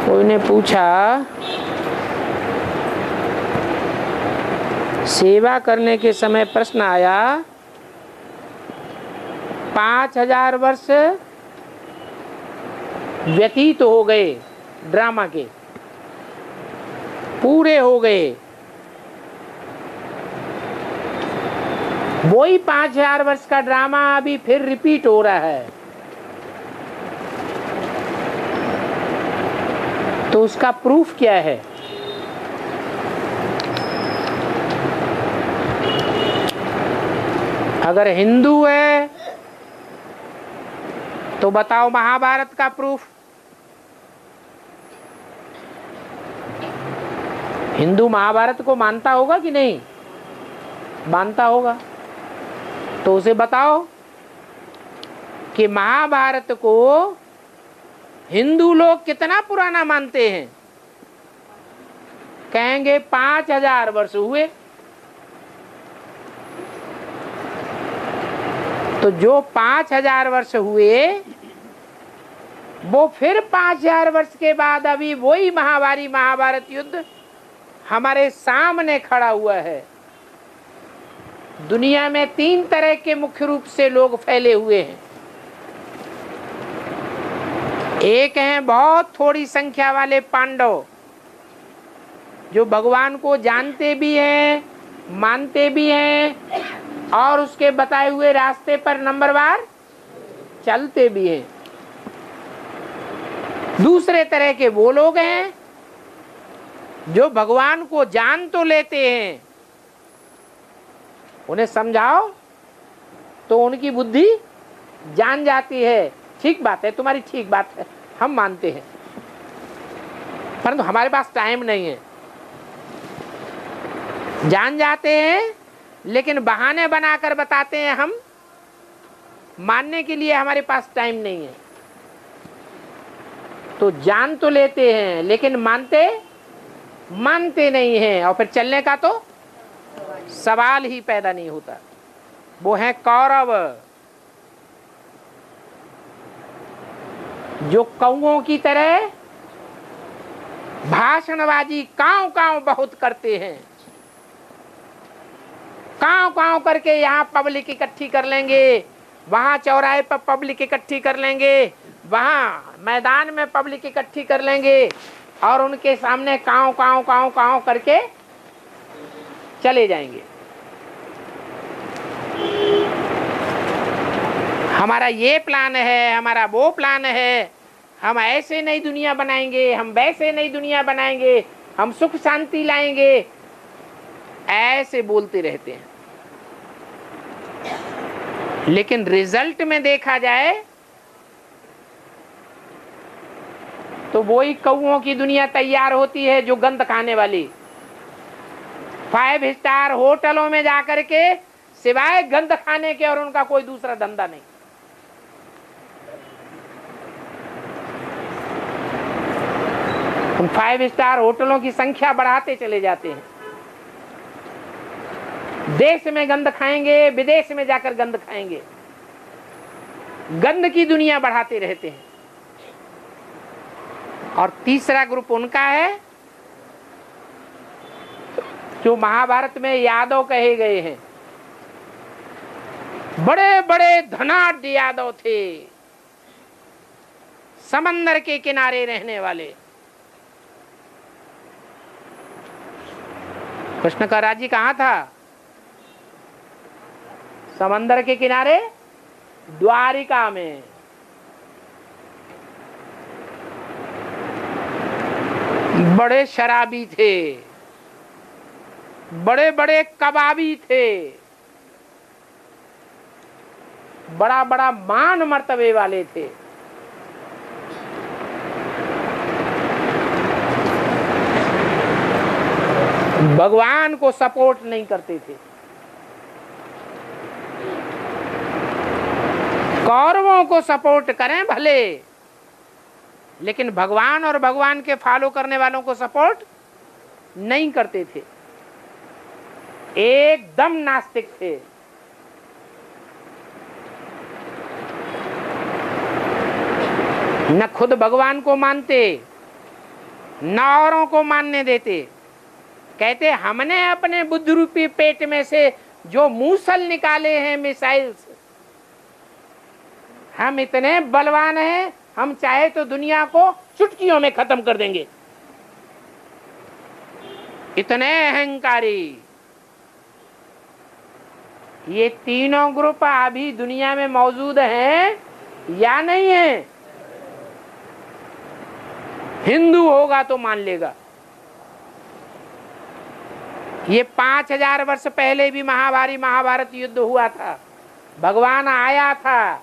कोई ने पूछा सेवा करने के समय प्रश्न आया 5000 वर्ष व्यतीत हो गए, ड्रामा के पूरे हो गए, वही 5000 वर्ष का ड्रामा अभी फिर रिपीट हो रहा है, तो उसका प्रूफ क्या है? अगर हिंदू है तो बताओ महाभारत का प्रूफ। हिंदू महाभारत को मानता होगा कि नहीं मानता होगा? तो उसे बताओ कि महाभारत को हिंदू लोग कितना पुराना मानते हैं। कहेंगे 5000 वर्ष हुए। तो जो 5000 वर्ष हुए वो फिर 5000 वर्ष के बाद अभी वही महाभारत युद्ध हमारे सामने खड़ा हुआ है। दुनिया में 3 तरह के मुख्य रूप से लोग फैले हुए हैं। एक हैं बहुत थोड़ी संख्या वाले पांडव, जो भगवान को जानते भी हैं, मानते भी हैं और उसके बताए हुए रास्ते पर नंबरवार चलते भी हैं। दूसरे तरह के वो लोग हैं जो भगवान को जान तो लेते हैं, उन्हें समझाओ तो उनकी बुद्धि जान जाती है। ठीक बात है, तुम्हारी ठीक बात है, हम मानते हैं, परंतु हमारे पास टाइम नहीं है। जान जाते हैं लेकिन बहाने बनाकर बताते हैं हम मानने के लिए हमारे पास टाइम नहीं है। तो जान तो लेते हैं लेकिन मानते नहीं हैं, और फिर चलने का तो सवाल ही पैदा नहीं होता। वो हैं कौरव, जो कौओं की तरह भाषणबाजी कांव कांव बहुत करते हैं। कांव कांव करके यहाँ पब्लिक इकट्ठी कर लेंगे, वहां चौराहे पर पब्लिक इकट्ठी कर लेंगे, वहां मैदान में पब्लिक इकट्ठी कर लेंगे और उनके सामने कांव कांव कांव कांव करके चले जाएंगे। हमारा ये प्लान है, हमारा वो प्लान है, हम ऐसे नई दुनिया बनाएंगे, हम वैसे नई दुनिया बनाएंगे, हम सुख शांति लाएंगे, ऐसे बोलते रहते हैं। लेकिन रिजल्ट में देखा जाए तो वही कौओं की दुनिया तैयार होती है जो गंद खाने वाली। 5 स्टार होटलों में जाकर के सिवाय गंद खाने के और उनका कोई दूसरा धंधा नहीं। उन 5 स्टार होटलों की संख्या बढ़ाते चले जाते हैं। देश में गंद खाएंगे, विदेश में जाकर गंद खाएंगे, गंद की दुनिया बढ़ाते रहते हैं। और तीसरा ग्रुप उनका है जो महाभारत में यादव कहे गए हैं। बड़े बड़े धनाढ्य यादव थे, समंदर के किनारे रहने वाले। कृष्ण का राज्य कहाँ था? समंदर के किनारे, द्वारिका में। बड़े शराबी थे, बड़े बड़े कबाबी थे, बड़ा बड़ा मान मर्तबे वाले थे। भगवान को सपोर्ट नहीं करते थे। कौरवों को सपोर्ट करें भले, लेकिन भगवान और भगवान के फॉलो करने वालों को सपोर्ट नहीं करते थे। एकदम नास्तिक थे। न खुद भगवान को मानते, न औरों को मानने देते। कहते हमने अपने बुद्ध रूपी पेट में से जो मूसल निकाले हैं मिसाइल से, हम इतने बलवान हैं, हम चाहे तो दुनिया को चुटकियों में खत्म कर देंगे। इतने अहंकारी। ये तीनों ग्रुप अभी दुनिया में मौजूद हैं या नहीं है? हिंदू होगा तो मान लेगा। ये 5000 वर्ष पहले भी महाभारत युद्ध हुआ था, भगवान आया था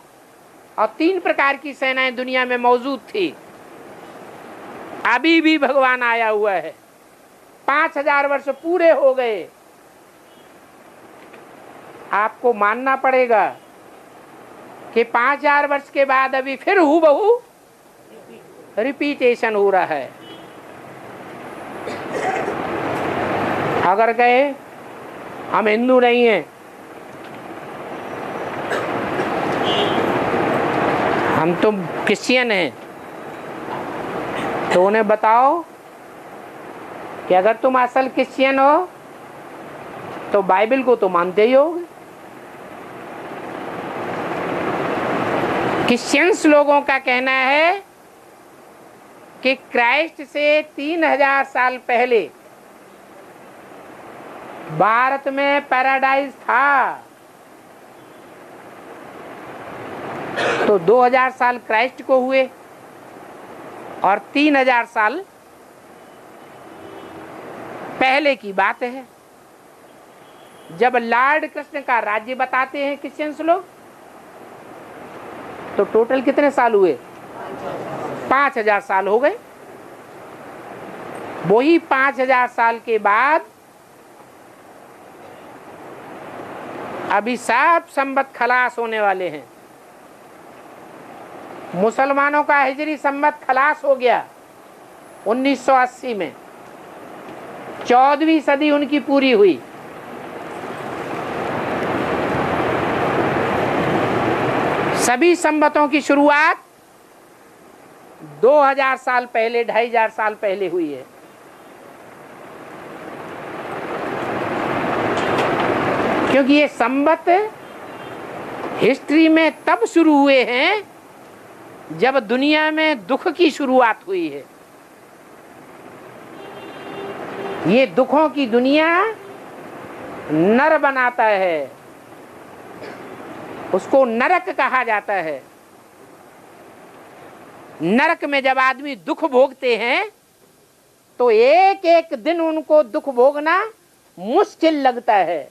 और 3 प्रकार की सेनाएं दुनिया में मौजूद थी। अभी भी भगवान आया हुआ है। 5000 वर्ष पूरे हो गए। आपको मानना पड़ेगा कि 5000 वर्ष के बाद अभी फिर हूबहू रिपीटेशन हो रहा है। अगर कहे हम हिंदू नहीं हैं, हम तो क्रिश्चियन हैं, तो उन्हें बताओ कि अगर तुम असल क्रिश्चियन हो तो बाइबल को तो मानते ही होगे। क्रिश्चियंस लोगों का कहना है कि क्राइस्ट से 3000 साल पहले भारत में पैराडाइज था, तो 2000 साल क्राइस्ट को हुए और 3000 साल पहले की बात है जब लॉर्ड कृष्ण का राज्य बताते हैं क्रिश्चियंस लोग। तो टोटल कितने साल हुए? 5000 साल हो गए। वही 5000 साल के बाद अभी सब संवत खलास होने वाले हैं। मुसलमानों का हिजरी संवत खलास हो गया 1980 में, 14वीं सदी उनकी पूरी हुई। सभी संवतों की शुरुआत 2000 साल पहले, 2500 साल पहले हुई है। क्योंकि ये संवत हिस्ट्री में तब शुरू हुए हैं जब दुनिया में दुख की शुरुआत हुई है। ये दुखों की दुनिया नर बनाता है, उसको नरक कहा जाता है। नरक में जब आदमी दुख भोगते हैं तो एक एक दिन उनको दुख भोगना मुश्किल लगता है,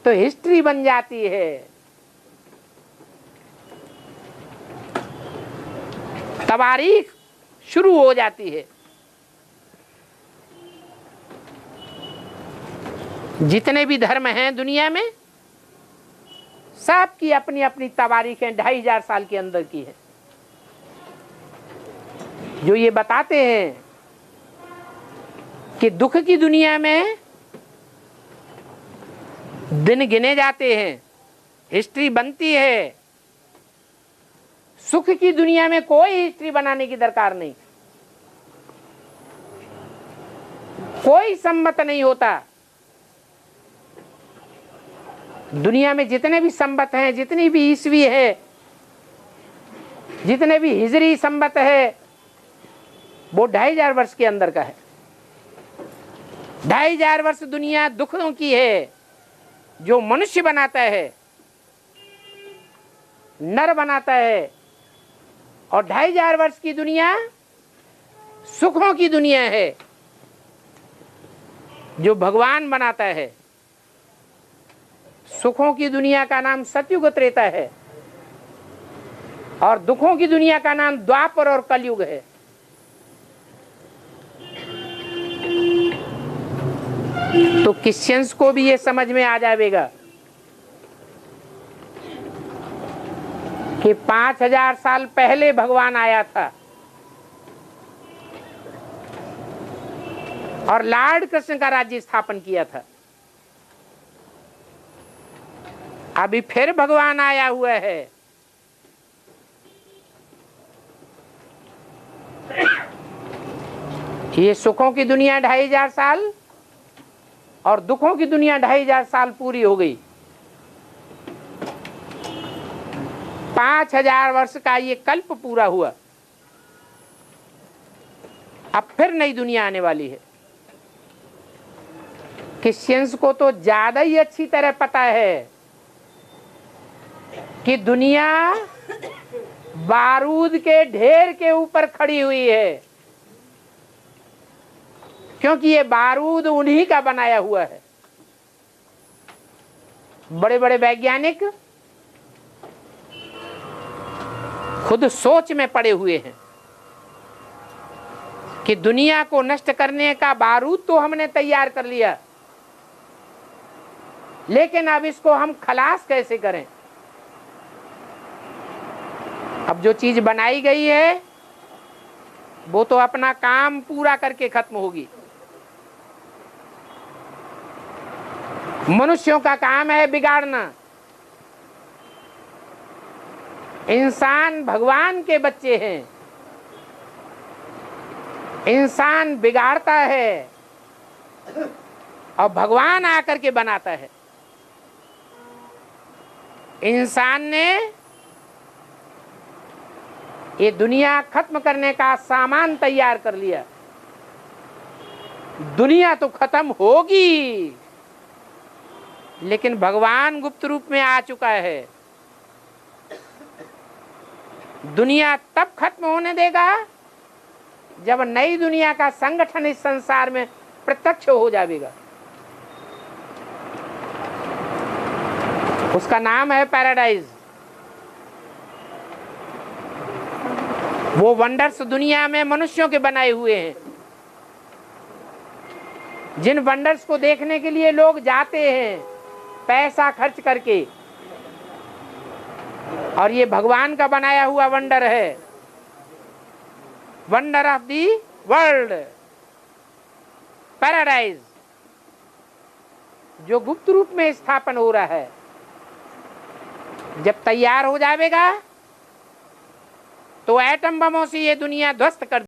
तो हिस्ट्री बन जाती है। तवारीख शुरू हो जाती है। जितने भी धर्म हैं दुनिया में, सब की अपनी अपनी तवारीखें 2500 साल के अंदर की है, जो ये बताते हैं कि दुख की दुनिया में दिन गिने जाते हैं, हिस्ट्री बनती है। सुख की दुनिया में कोई हिस्ट्री बनाने की दरकार नहीं, कोई संवत नहीं होता। दुनिया में जितने भी संवत हैं, जितनी भी ईस्वी है, जितने भी हिजरी संवत है, वो 2500 वर्ष के अंदर का है। 2500 वर्ष दुनिया दुखों की है, जो मनुष्य बनाता है, नर बनाता है। और 2500 वर्ष की दुनिया सुखों की दुनिया है, जो भगवान बनाता है। सुखों की दुनिया का नाम सतयुग त्रेता है और दुखों की दुनिया का नाम द्वापर और कलयुग है। तो क्रिश्चियंस को भी ये समझ में आ जाएगा कि 5000 साल पहले भगवान आया था और लॉर्ड कृष्ण का राज्य स्थापन किया था। अभी फिर भगवान आया हुआ है। ये सुखों की दुनिया 2500 साल और दुखों की दुनिया 2500 साल पूरी हो गई। 5000 वर्ष का ये कल्प पूरा हुआ। अब फिर नई दुनिया आने वाली है। क्रिश्चियंस को तो ज्यादा ही अच्छी तरह पता है कि दुनिया बारूद के ढेर के ऊपर खड़ी हुई है, क्योंकि ये बारूद उन्हीं का बनाया हुआ है। बड़े बड़े वैज्ञानिक खुद सोच में पड़े हुए हैं कि दुनिया को नष्ट करने का बारूद तो हमने तैयार कर लिया, लेकिन अब इसको हम खलास कैसे करें। अब जो चीज बनाई गई है वो तो अपना काम पूरा करके खत्म होगी। मनुष्यों का काम है बिगाड़ना। इंसान भगवान के बच्चे हैं, इंसान बिगाड़ता है और भगवान आकर के बनाता है। इंसान ने ये दुनिया खत्म करने का सामान तैयार कर लिया। दुनिया तो खत्म होगी, लेकिन भगवान गुप्त रूप में आ चुका है। दुनिया तब खत्म होने देगा जब नई दुनिया का संगठन इस संसार में प्रत्यक्ष हो जाएगा। उसका नाम है पैराडाइज। वो वंडर्स दुनिया में मनुष्यों के बनाए हुए हैं, जिन वंडर्स को देखने के लिए लोग जाते हैं पैसा खर्च करके, और ये भगवान का बनाया हुआ वंडर है, wonder of the world, paradise, जो गुप्त रूप में स्थापन हो रहा है। जब तैयार हो जाएगा तो एटम बमों से ये दुनिया ध्वस्त कर